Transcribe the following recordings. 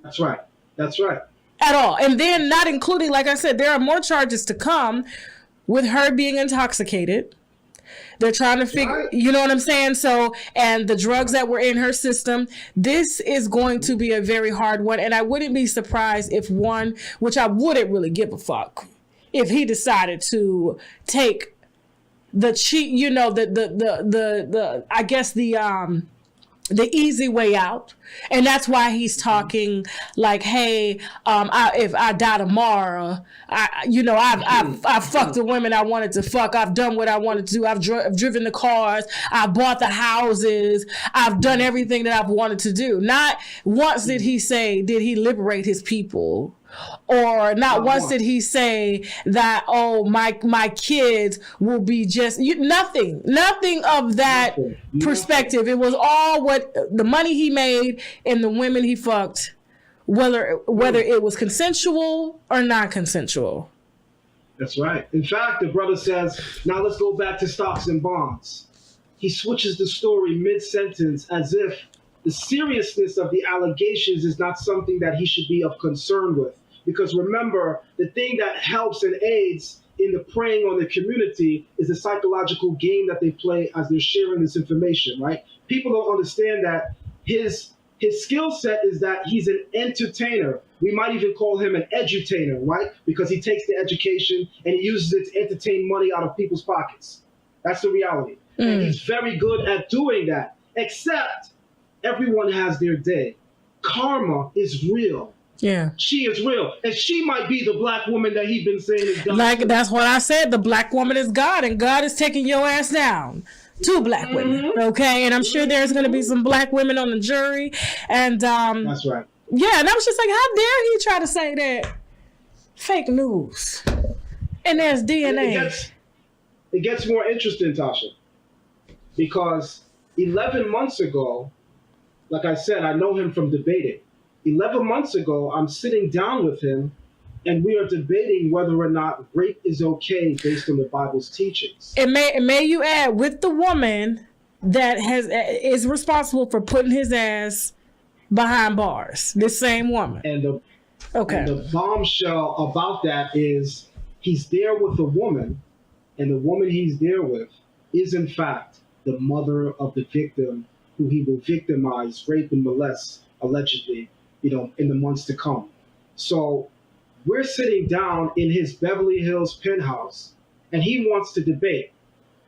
That's right. That's right. At all. And then not including, like I said, there are more charges to come with her being intoxicated. They're trying to figure, you know what I'm saying? So, and the drugs that were in her system, this is going to be a very hard one. And I wouldn't be surprised if one, which I wouldn't really give a fuck, if he decided to take the cheat, you know, I guess the easy way out. And that's why he's talking like, hey, if I die tomorrow, I've fucked the women I wanted to fuck. I've done what I wanted to do. I've driven the cars. I've bought the houses. I've done everything that I've wanted to do. Not once did he say, did he liberate his people? Or not once did he say that, oh, my kids will be just nothing of that perspective. It was all what the money he made and the women he fucked, whether it was consensual or not consensual. That's right. In fact, the brother says, now let's go back to stocks and bonds. He switches the story mid-sentence as if the seriousness of the allegations is not something that he should be of concern with. Because remember, the thing that helps and aids in the preying on the community is the psychological game that they play as they're sharing this information, right? People don't understand that his skill set is that he's an entertainer. We might even call him an edutainer, right? Because he takes the education and he uses it to entertain money out of people's pockets. That's the reality. And he's very good at doing that, except everyone has their day. Karma is real. Yeah, she is real, and she might be the black woman that he's been saying is God. Like that's what I said. The black woman is God, and God is taking your ass down. 2 black women, okay? And I'm sure there's going to be some black women on the jury, and that's right. Yeah, and I was just like, how dare he try to say that? Fake news, and there's DNA. It gets more interesting, Tasha, because 11 months ago, like I said, I know him from debating. 11 months ago, I'm sitting down with him, and we are debating whether or not rape is okay based on the Bible's teachings. And may you add, with the woman that is responsible for putting his ass behind bars, this same woman. And the bombshell about that is he's there with a woman, and the woman he's there with is, in fact, the mother of the victim who he will victimize, rape, and molest, allegedly, in the months to come. So we're sitting down in his Beverly Hills penthouse, and he wants to debate.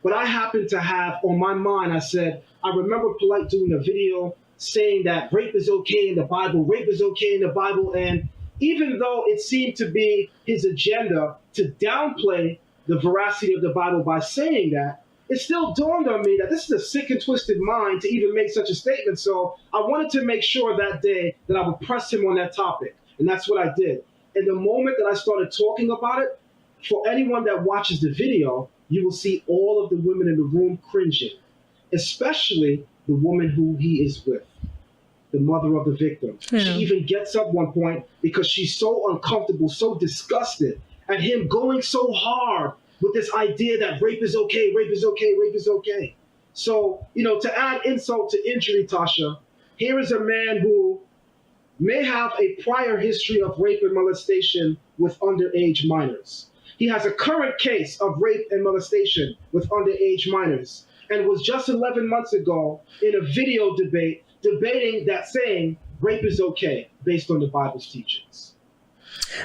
But I happen to have on my mind, I said, I remember Polight doing a video saying that rape is okay in the Bible, rape is okay in the Bible. And even though it seemed to be his agenda to downplay the veracity of the Bible by saying that, it still dawned on me that this is a sick and twisted mind to even make such a statement. So I wanted to make sure that day that I would press him on that topic. And that's what I did. And the moment that I started talking about it, for anyone that watches the video, you will see all of the women in the room cringing, especially the woman who he is with, the mother of the victim. Yeah. She even gets up one point because she's so uncomfortable, so disgusted at him going so hard with this idea that rape is okay, rape is okay, rape is okay. So, to add insult to injury, Tasha, here is a man who may have a prior history of rape and molestation with underage minors. He has a current case of rape and molestation with underage minors, and was just 11 months ago in a video debate debating that saying rape is okay based on the Bible's teachings.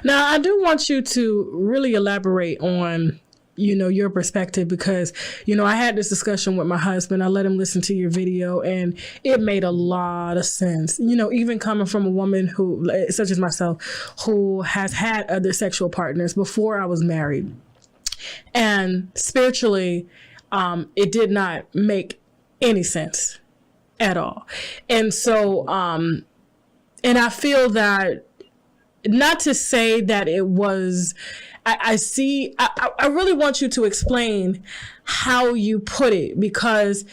Now, I do want you to really elaborate on your perspective, because, I had this discussion with my husband. I let him listen to your video, and it made a lot of sense. Even coming from a woman who, such as myself, who has had other sexual partners before I was married. And spiritually, it did not make any sense at all. And so, and I feel that, not to say that it was, I really want you to explain how you put it, because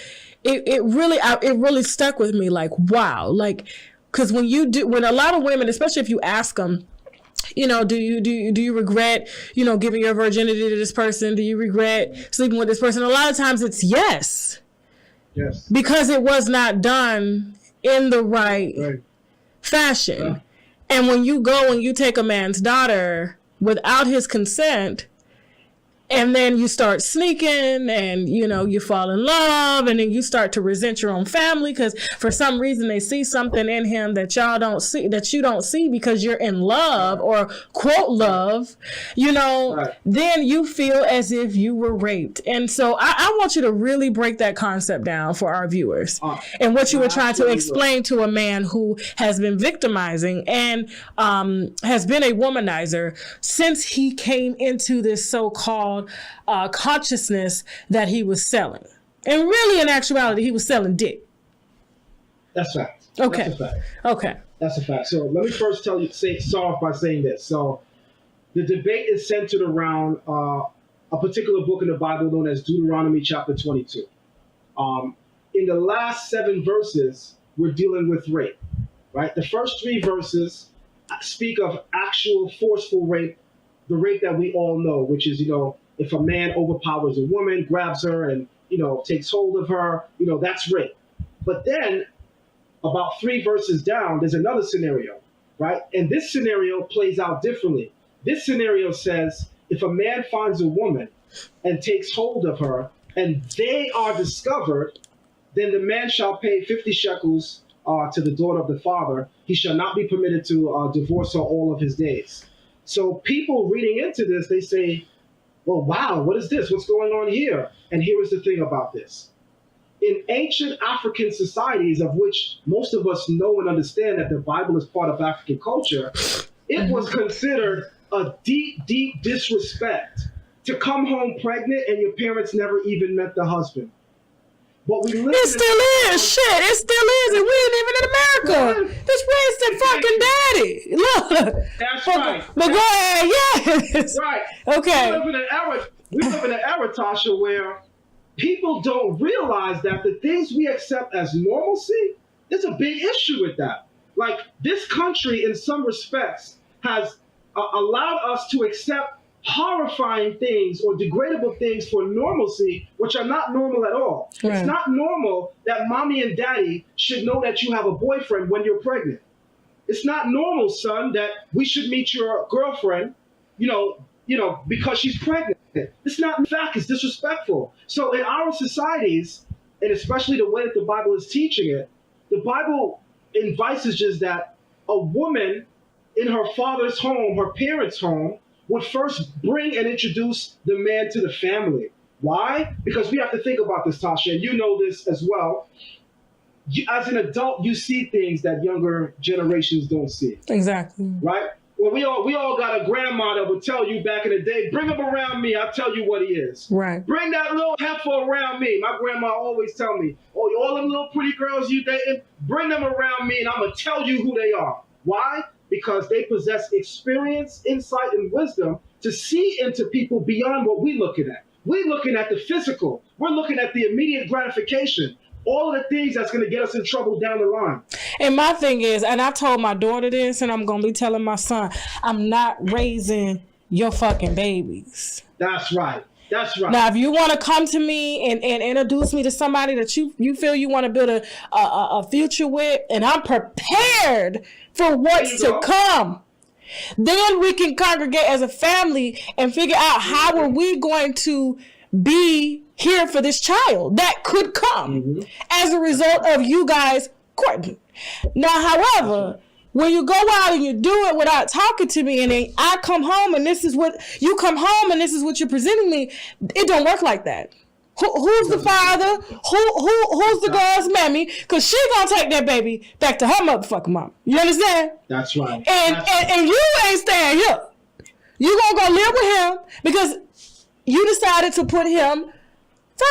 it really stuck with me. Like, wow. Like, cause when a lot of women, especially if you ask them, do you regret, giving your virginity to this person? Do you regret sleeping with this person? A lot of times it's yes. Yes. Because it was not done in the right fashion. And when you go and you take a man's daughter without his consent, and then you start sneaking and, you know, you fall in love and then you start to resent your own family because for some reason they see something in him that y'all don't see, that you don't see because you're in love or quote love, you know, then you feel as if you were raped. And so I want you to really break that concept down for our viewers and what you were trying to explain to a man who has been victimizing and has been a womanizer since he came into this so-called consciousness that he was selling. And really, in actuality, he was selling dick. That's fact. Okay. That's a fact. Okay. That's a fact. So let me first start off by saying this. So the debate is centered around a particular book in the Bible known as Deuteronomy chapter 22. In the last 7 verses, we're dealing with rape, right? The first 3 verses speak of actual forceful rape, the rape that we all know, which is, you know, if a man overpowers a woman, grabs her and, you know, takes hold of her, you know, that's rape. But then about 3 verses down, there's another scenario, right? And this scenario plays out differently. This scenario says if a man finds a woman and takes hold of her and they are discovered, then the man shall pay 50 shekels to the daughter of the father. He shall not be permitted to divorce her all of his days. So people reading into this, they say, well, wow, what is this? What's going on here? And here is the thing about this. In ancient African societies, of which most of us know and understand that the Bible is part of African culture, it was considered a deep, deep disrespect to come home pregnant and your parents never even met the husband. But we live it still is. Shit, it still is. And we ain't even in America. This raised their fucking daddy. Look. That's right. But go ahead. Yes. Right. Okay. We live in an era, Tasha, where people don't realize that the things we accept as normalcy, there's a big issue with that. Like, this country, in some respects, has allowed us to accept horrifying things or degradable things for normalcy, which are not normal at all. Right. It's not normal that mommy and daddy should know that you have a boyfriend when you're pregnant. It's not normal, son, that we should meet your girlfriend, you know, because she's pregnant. It's not, in fact, it's disrespectful. So in our societies, and especially the way that the Bible is teaching it, the Bible envisages that a woman in her father's home, her parents' home, would first bring and introduce the man to the family. Why? Because we have to think about this, Tasha, and you know this as well. As an adult, you see things that younger generations don't see. Exactly. Right? Well, we all got a grandma that would tell you back in the day, bring him around me, I'll tell you what he is. Right. Bring that little heifer around me. My grandma always tell me, oh, all them little pretty girls you dating, bring them around me and I'm going to tell you who they are. Why? Because they possess experience, insight, and wisdom to see into people beyond what we're looking at. We're looking at the physical. We're looking at the immediate gratification. All of the things that's going to get us in trouble down the line. And my thing is, and I told my daughter this, and I'm going to be telling my son, I'm not raising your fucking babies. That's right. That's right. Now, if you want to come to me and introduce me to somebody that you feel you want to build a future with, and I'm prepared for what's to come, then we can congregate as a family and figure out how are we going to be here for this child that could come as a result of you guys courting. Now, however, when you go out and you do it without talking to me, and then I come home and this is what you come home and this is what you're presenting me, it don't work like that. Who's the father? Who's the girl's mammy? Because she gonna take that baby back to her motherfucking mom. You understand? That's right. And you ain't staying here. You gonna go live with him because you decided to put him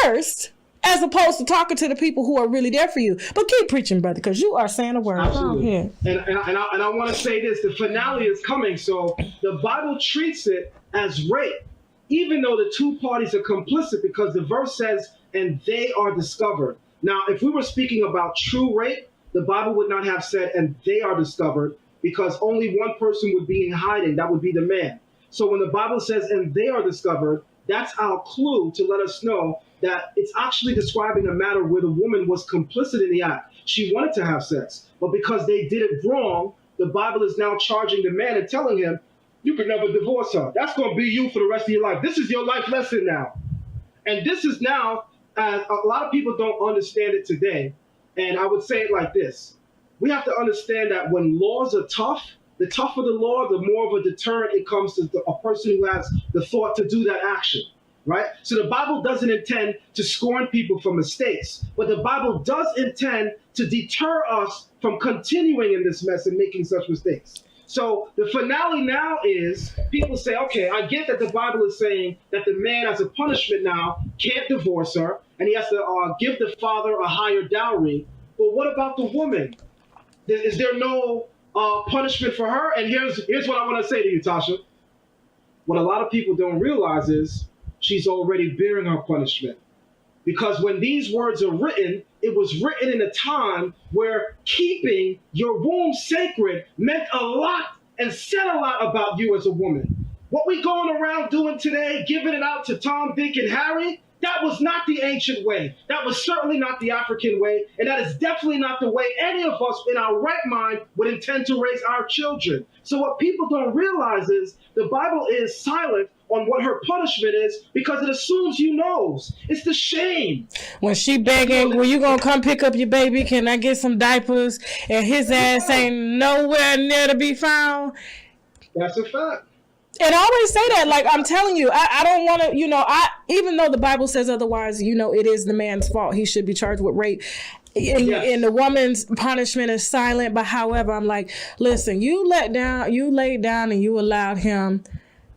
first, as opposed to talking to the people who are really there for you. But keep preaching, brother, because you are saying a word. Absolutely. And I want to say this. The finale is coming. So the Bible treats it as rape, even though the two parties are complicit, because the verse says, and they are discovered. Now, if we were speaking about true rape, the Bible would not have said, and they are discovered, because only one person would be in hiding. That would be the man. So when the Bible says, and they are discovered, that's our clue to let us know that it's actually describing a matter where the woman was complicit in the act. She wanted to have sex, but because they did it wrong, the Bible is now charging the man and telling him, you can never divorce her. That's going to be you for the rest of your life. This is your life lesson now. And this is now, a lot of people don't understand it today. And I would say it like this. We have to understand that when laws are tough, the tougher the law, the more of a deterrent it comes to a person who has the thought to do that action, right? So the Bible doesn't intend to scorn people for mistakes, but the Bible does intend to deter us from continuing in this mess and making such mistakes. So the finale now is people say, okay, I get that the Bible is saying that the man as a punishment now can't divorce her and he has to give the father a higher dowry. But what about the woman? Is there no punishment for her? And here's what I want to say to you, Tasha. What a lot of people don't realize is she's already bearing her punishment. Because when these words are written, it was written in a time where keeping your womb sacred meant a lot and said a lot about you as a woman. What we going around doing today, giving it out to Tom, Dick, and Harry, that was not the ancient way. That was certainly not the African way. And that is definitely not the way any of us in our right mind would intend to raise our children. So what people don't realize is the Bible is silent on what her punishment is because it assumes you knows. It's the shame. When she begging, well, you gonna come pick up your baby? Can I get some diapers? And his ass ain't nowhere near to be found. That's a fact. And I always say that, like, I'm telling you, I don't want to, even though the Bible says otherwise, it is the man's fault. He should be charged with rape. And the woman's punishment is silent. But however, I'm like, listen, you laid down and you allowed him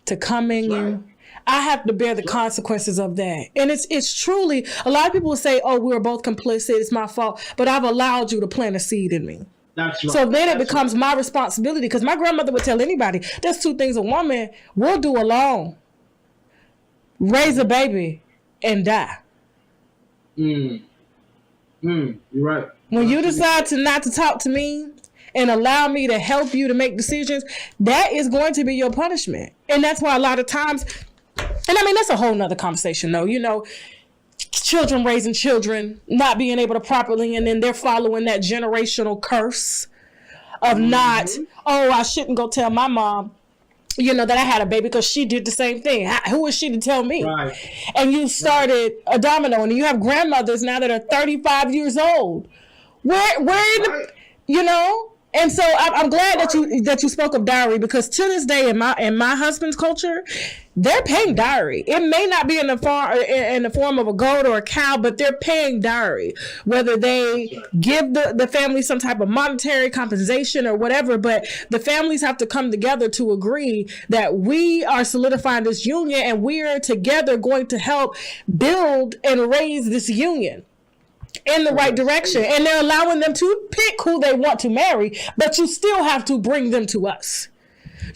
to come in you. I have to bear the consequences of that. And it's truly, a lot of people will say, oh, we were both complicit, it's my fault. But I've allowed you to plant a seed in me. That's right. So then it becomes my responsibility, because my grandmother would tell anybody, there's two things a woman will do alone: raise a baby and die. You're right. When you decide to not to talk to me and allow me to help you to make decisions, that is going to be your punishment. And that's why a lot of times, and I mean, that's a whole nother conversation though, children raising children, not being able to properly, and then they're following that generational curse of not, oh, I shouldn't go tell my mom, that I had a baby because she did the same thing. Who is she to tell me? Right. And you started a domino, and you have grandmothers now that are 35 years old. And so I'm glad that you spoke of dowry, because to this day in my husband's culture, they're paying dowry. It may not be in the form of a goat or a cow, but they're paying dowry, whether they give the family some type of monetary compensation or whatever. But the families have to come together to agree that we are solidifying this union and we are together going to help build and raise this union in the right direction. And they're allowing them to pick who they want to marry, but you still have to bring them to us.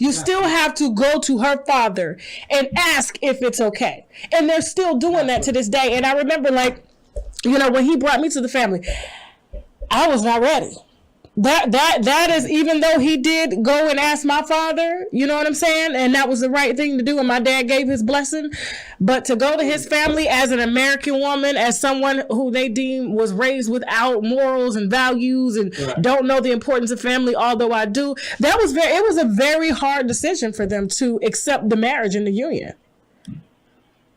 You still have to go to her father and ask if it's okay. And they're still doing that to this day. And I remember, when he brought me to the family, I was not ready. That is, even though he did go and ask my father, you know what I'm saying? And that was the right thing to do. And my dad gave his blessing. But to go to his family as an American woman, as someone who they deem was raised without morals and values and don't know the importance of family, although I do, it was a very hard decision for them to accept the marriage and the union.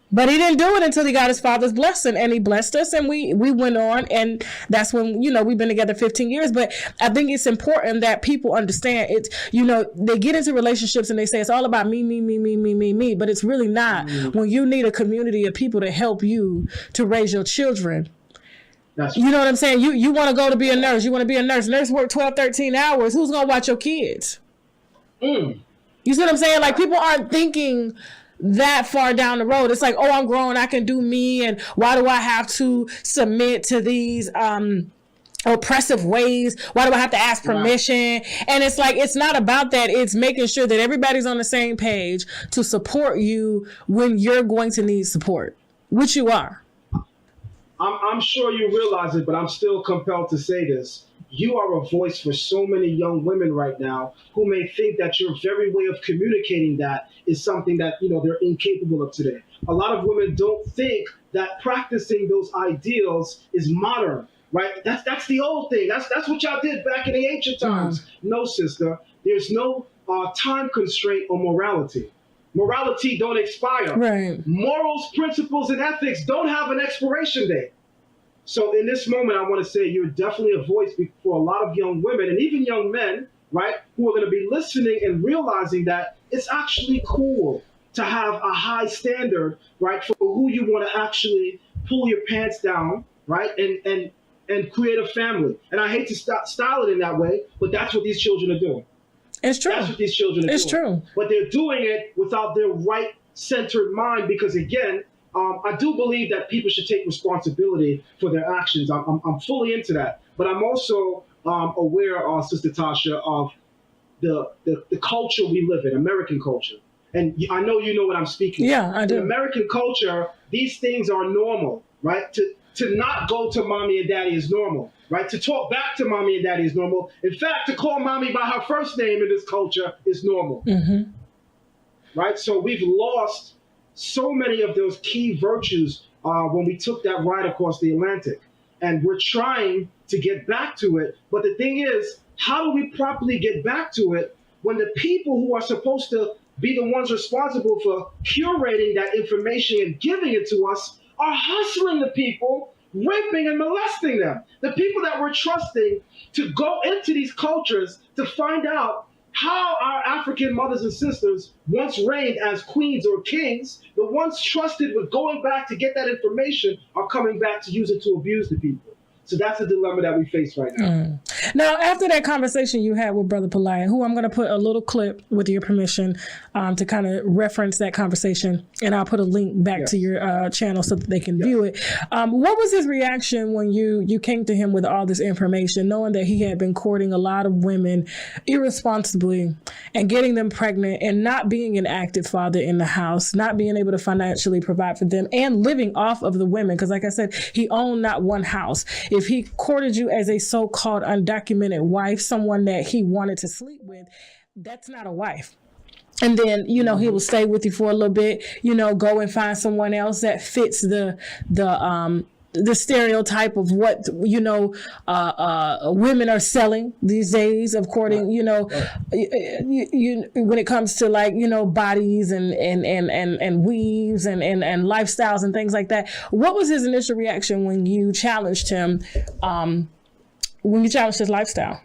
But he didn't do it until he got his father's blessing, and he blessed us, and we went on, and that's when, we've been together 15 years. But I think it's important that people understand it's, they get into relationships and they say it's all about me, but it's really not. When you need a community of people to help you to raise your children. You know what I'm saying? You want to go to be a nurse. You want to be a nurse. Nurse work 12, 13 hours. Who's going to watch your kids? You see what I'm saying? Like, people aren't thinking that far down the road. It's like, oh, I'm grown, I can do me, and why do I have to submit to these oppressive ways? Why do I have to ask permission? And it's like, it's not about that. It's making sure that everybody's on the same page to support you when you're going to need support, which you are. I'm sure you realize it, but I'm still compelled to say this. You are a voice for so many young women right now who may think that your very way of communicating that is something that, they're incapable of today. A lot of women don't think that practicing those ideals is modern. right? That's the old thing. That's what y'all did back in the ancient times. No, sister, there's no time constraint on morality. Morality don't expire. Right. Morals, principles, and ethics don't have an expiration date. So in this moment, I want to say you're definitely a voice for a lot of young women and even young men, right, who are going to be listening and realizing that it's actually cool to have a high standard, right, for who you want to actually pull your pants down, right, and create a family. And I hate to style it in that way, but that's what these children are doing. It's true. That's what these children are doing. It's true. But they're doing it without their right-centered mind because, again, I do believe that people should take responsibility for their actions. I'm fully into that. But I'm also aware, Sister Tasha, of the culture we live in, American culture. And I know you know what I'm speaking of. Yeah, I do. In American culture, these things are normal, right? To not go to mommy and daddy is normal, right? To talk back to mommy and daddy is normal. In fact, to call mommy by her first name in this culture is normal, right? So we've lost so many of those key virtues when we took that ride across the Atlantic. And we're trying to get back to it. But the thing is, how do we properly get back to it when the people who are supposed to be the ones responsible for curating that information and giving it to us are hustling the people, raping and molesting them? The people that we're trusting to go into these cultures to find out how our African mothers and sisters once reigned as queens or kings, the ones trusted with going back to get that information are coming back to use it to abuse the people. So that's the dilemma that we face right now. Now, after that conversation you had with Brother Polight, who I'm going to put a little clip with your permission to kind of reference that conversation, and I'll put a link back to your channel so that they can view it. What was his reaction when you came to him with all this information, knowing that he had been courting a lot of women irresponsibly and getting them pregnant and not being an active father in the house, not being able to financially provide for them and living off of the women? Because like I said, he owned not one house. If he courted you as a so-called undocumented wife, someone that he wanted to sleep with, that's not a wife. And then, he will stay with you for a little bit, go and find someone else that fits the stereotype of what, women are selling these days of courting, when it comes to like, bodies and weaves and lifestyles and things like that. What was his initial reaction when you challenged him, when you challenged his lifestyle?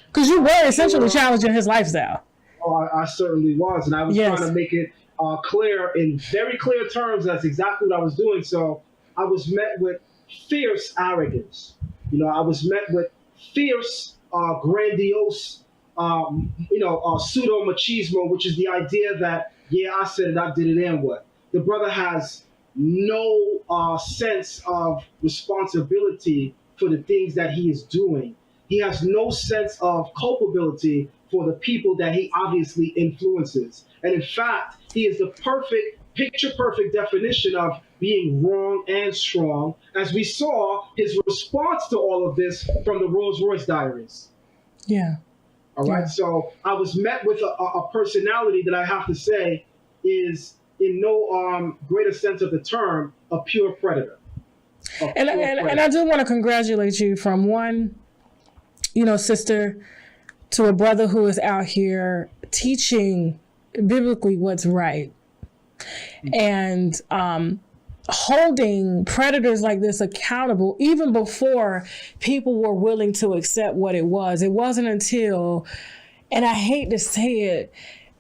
Because you were essentially challenging his lifestyle. Oh, I certainly was. And I was trying to make it clear in very clear terms. That's exactly what I was doing. So I was met with fierce arrogance. I was met with fierce, grandiose, pseudo machismo, which is the idea that, I said it, I did it, and what? The brother has no sense of responsibility for the things that he is doing. He has no sense of culpability for the people that he obviously influences. And in fact, he is the picture-perfect definition of being wrong and strong, as we saw his response to all of this from the Rolls-Royce diaries. Yeah. All right. So I was met with a personality that I have to say is, in no greater sense of the term, a pure predator. And I do want to congratulate you from one, sister, to a brother who is out here teaching biblically what's right. And holding predators like this accountable even before people were willing to accept what it was. It wasn't until, and I hate to say it,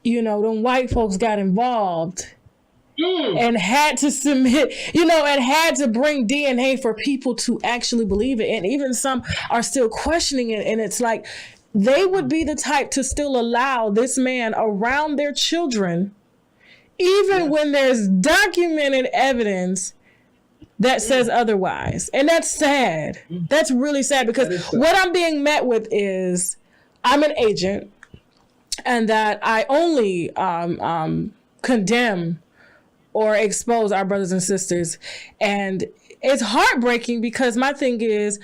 them white folks got involved and had to submit, and had to bring DNA for people to actually believe it. And even some are still questioning it. And it's like, they would be the type to still allow this man around their children, even when there's documented evidence that says otherwise. And that's sad. That's really sad, because what I'm being met with is I'm an agent, and that I only condemn or expose our brothers and sisters. And it's heartbreaking, because my thing is,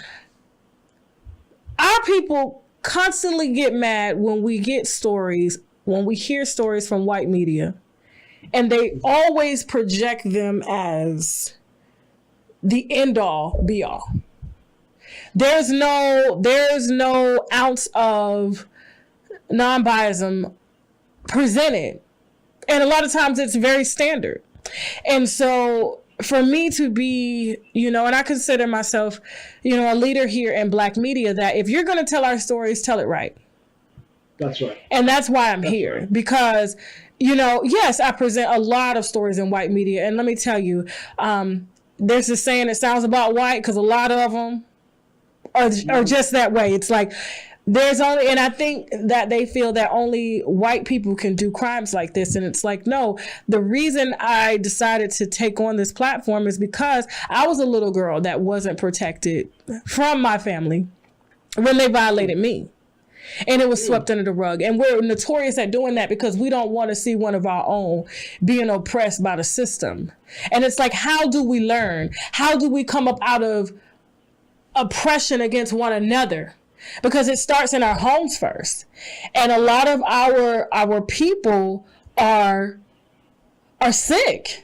our people constantly get mad when we get stories, when we hear stories from white media, and they always project them as the end all be all. there's no ounce of non-biasm presented. And a lot of times it's very standard. And so for me to be, and I consider myself, a leader here in Black media, that if you're going to tell our stories, tell it right. That's right. And that's why I'm here. Right. Because, yes, I present a lot of stories in white media. And let me tell you, there's this saying that sounds about white because a lot of them are just that way. It's like there's only, and I think that they feel that only white people can do crimes like this. And it's like, no, the reason I decided to take on this platform is because I was a little girl that wasn't protected from my family when they violated me. And it was swept under the rug. And we're notorious at doing that because we don't want to see one of our own being oppressed by the system. And it's like, how do we learn? How do we come up out of oppression against one another? Because it starts in our homes first. And a lot of our people are sick.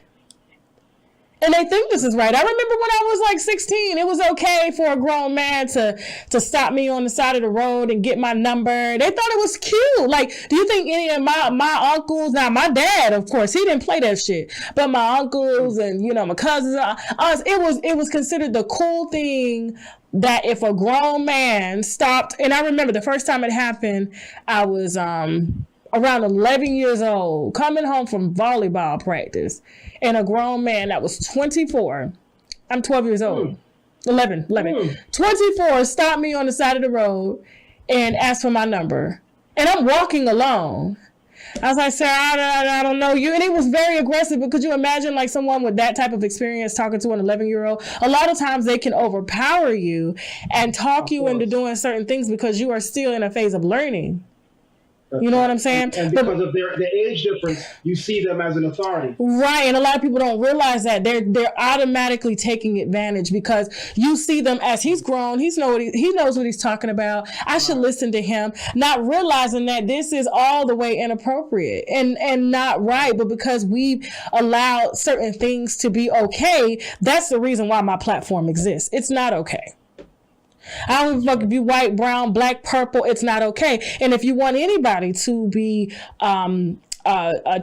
And they think this is right. I remember when I was like 16, it was okay for a grown man to stop me on the side of the road and get my number. They thought it was cute. Like, do you think any of my uncles, now my dad, of course, he didn't play that shit, but my uncles and, my cousins, it was considered the cool thing that if a grown man stopped, and I remember the first time it happened, I was around 11 years old, coming home from volleyball practice, and a grown man that was 24, I'm 12 years old, 11, 24, stopped me on the side of the road and asked for my number. And I'm walking alone. I was like, sir, I don't know you. And it was very aggressive, but could you imagine like someone with that type of experience talking to an 11-year-old? A lot of times they can overpower you and talk you into doing certain things because you are still in a phase of learning. You know what I'm saying? And because of their age difference, you see them as an authority. Right. And a lot of people don't realize that they're automatically taking advantage because you see them as he's grown. He knows what he's talking about. I should listen to him, not realizing that this is all the way inappropriate and not right. But because we've allowed certain things to be okay, that's the reason why my platform exists. It's not okay. I don't give a fuck if you white, brown, black, purple, it's not okay. And if you want anybody to be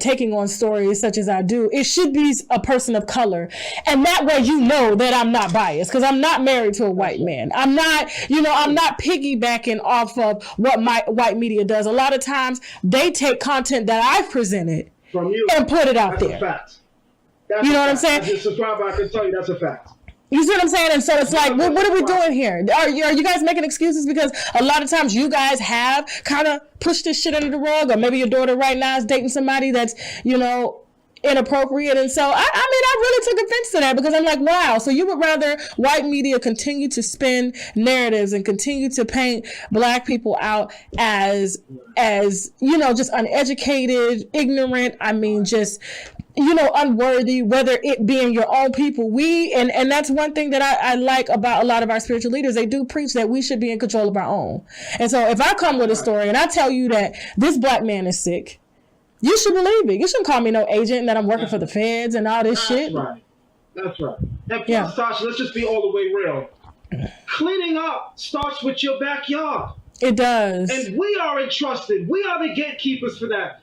taking on stories such as I do, it should be a person of color. And that way you know that I'm not biased because I'm not married to a white man. I'm not, I'm not piggybacking off of what my white media does. A lot of times they take content that I've presented from you and put it out there. That's a fact. You know what I'm saying? As a subscriber, I can tell you that's a fact. You see what I'm saying? And so it's like, what are we doing here? Are you guys making excuses? Because a lot of times you guys have kind of pushed this shit under the rug, or maybe your daughter right now is dating somebody that's, inappropriate. And so, I really took offense to that because I'm like, wow, so you would rather white media continue to spin narratives and continue to paint black people out as just uneducated, ignorant. Just unworthy, whether it being your own people. And that's one thing that I like about a lot of our spiritual leaders. They do preach that we should be in control of our own. And so if I come with a story and I tell you that this black man is sick, you should believe it. You shouldn't call me no agent and that I'm working for the feds and all this shit. That's right. And plus, Tasha, let's just be all the way real. Cleaning up starts with your backyard. It does. And we are entrusted. We are the gatekeepers for that.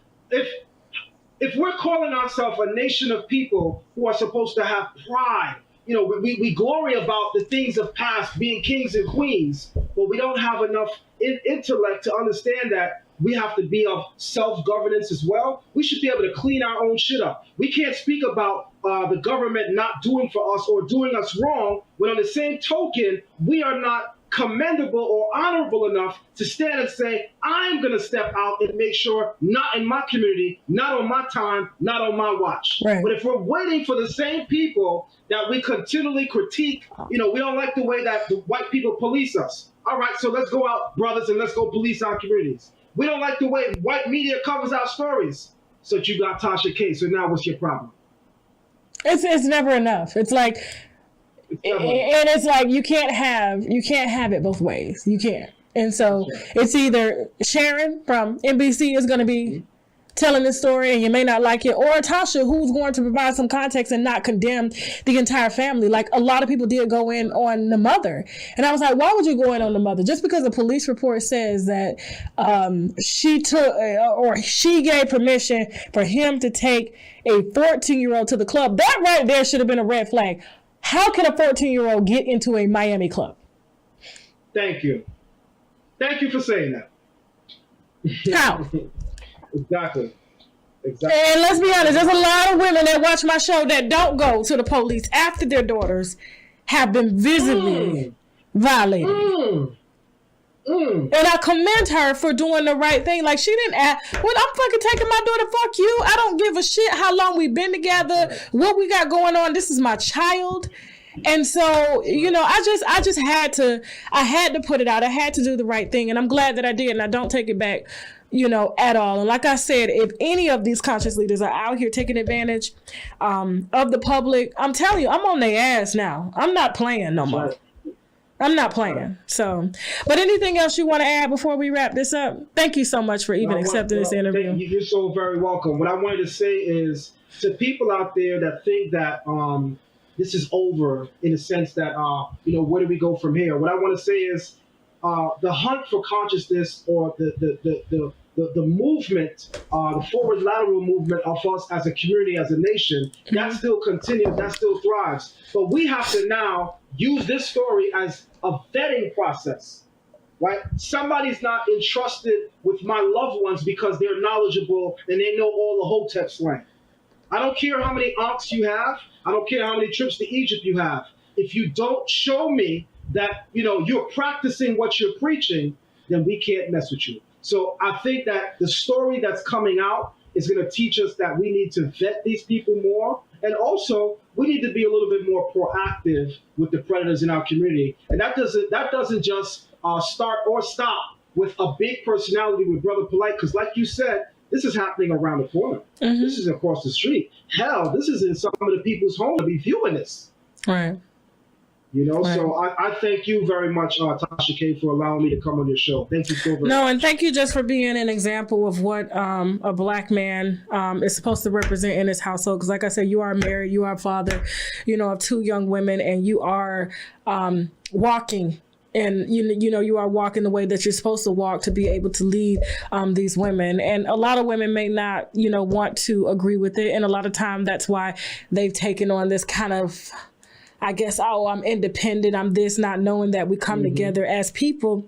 If we're calling ourselves a nation of people who are supposed to have pride, we glory about the things of past, being kings and queens, but we don't have enough intellect to understand that we have to be of self-governance as well. We should be able to clean our own shit up. We can't speak about the government not doing for us or doing us wrong when on the same token, we are not commendable or honorable enough to stand and say, I'm going to step out and make sure not in my community, not on my time, not on my watch. Right. But if we're waiting for the same people that we continually critique, we don't like the way that the white people police us. All right, so let's go out, brothers, and let's go police our communities. We don't like the way white media covers our stories. So you got Tasha K, so now what's your problem? It's never enough. It's like, and it's like you can't have it both ways. You can't. And so it's either Sharon from NBC is going to be telling this story, and you may not like it, or Tasha, who's going to provide some context and not condemn the entire family. Like, a lot of people did go in on the mother, and I was like, why would you go in on the mother? Just because a police report says that she took or she gave permission for him to take a 14-year-old to the club, that right there should have been a red flag. How can a 14-year-old get into a Miami club? Thank you for saying that. How? Exactly. And let's be honest, there's a lot of women that watch my show that don't go to the police after their daughters have been visibly violated. And I commend her for doing the right thing. Like, she didn't ask, well, I'm fucking taking my daughter, fuck you. I don't give a shit how long we've been together, what we got going on. This is my child. And so, you know, I just had to put it out. I had to do the right thing. And I'm glad that I did. And I don't take it back, you know, at all. And like I said, if any of these conscious leaders are out here taking advantage of the public, I'm telling you, I'm on their ass now. I'm not playing no more. I'm not playing. So, but anything else you want to add before we wrap this up? Thank you so much for even accepting this interview. You're so very welcome. What I wanted to say is to people out there that think that this is over, in the sense that, you know, where do we go from here? What I want to say is the hunt for consciousness, or the movement, the forward lateral movement of us as a community, as a nation, that still continues, that still thrives. But we have to now use this story as a vetting process, right? Somebody's not entrusted with my loved ones because they're knowledgeable and they know all the Hotep slang. I don't care how many ankhs you have. I don't care how many trips to Egypt you have. If you don't show me that, you know, you're practicing what you're preaching, then we can't mess with you. So I think that the story that's coming out is going to teach us that we need to vet these people more. And also, we need to be a little bit more proactive with the predators in our community. And that doesn't just start or stop with a big personality with Brother Polight, because like you said, this is happening around the corner. This is across the street. Hell, this is in some of the people's homes to be viewing this. Right. You know, right. So I thank you very much, Tasha K, for allowing me to come on your show. Thank you so very much. No, and thank you just for being an example of what a Black man is supposed to represent in his household. Because like I said, you are married, you are a father, you know, of 2 young women, and you are walking. And, you know, you are walking the way that you're supposed to walk to be able to lead these women. And a lot of women may not, you know, want to agree with it. And a lot of time that's why they've taken on this kind of, I guess, oh, I'm independent, I'm this, not knowing that we come together as people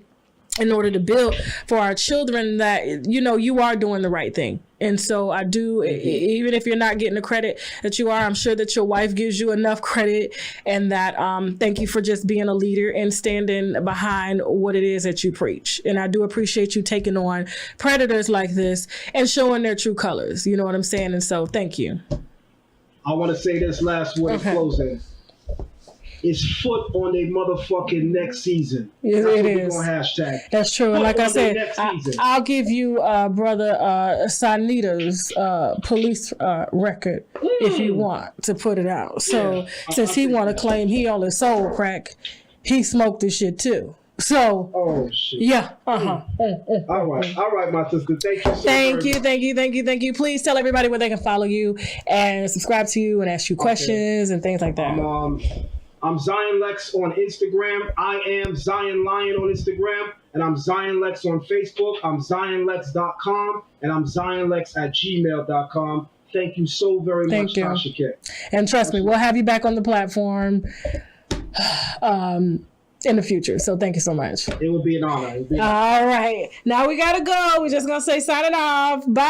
in order to build for our children, that, you know, you are doing the right thing. And so I do, even if you're not getting the credit that you are, I'm sure that your wife gives you enough credit, and that thank you for just being a leader and standing behind what it is that you preach. And I do appreciate you taking on predators like this and showing their true colors. You know what I'm saying? And so thank you. I want to say this last word closing. It's foot on their motherfucking next season. Yes, That's it what is. We're gonna hashtag. That's true. And like I said, I'll give you Brother Sanita's police record if you want to put it out. So since he want to claim he only sold crack, he smoked this shit too. So, oh shit. Yeah. All right, my sister. Thank you. Thank you. Please tell everybody where they can follow you and subscribe to you and ask you questions and things like that. I'm Zion Lexx on Instagram. I am Zion Lion on Instagram. And I'm Zion Lexx on Facebook. I'm ZionLexx.com. And I'm ZionLexx@gmail.com. Thank you so very much, Tasha K. And trust me, we'll have you back on the platform in the future. So thank you so much. It would be an honor. All right. Now we got to go. We're just going to say signing off. Bye.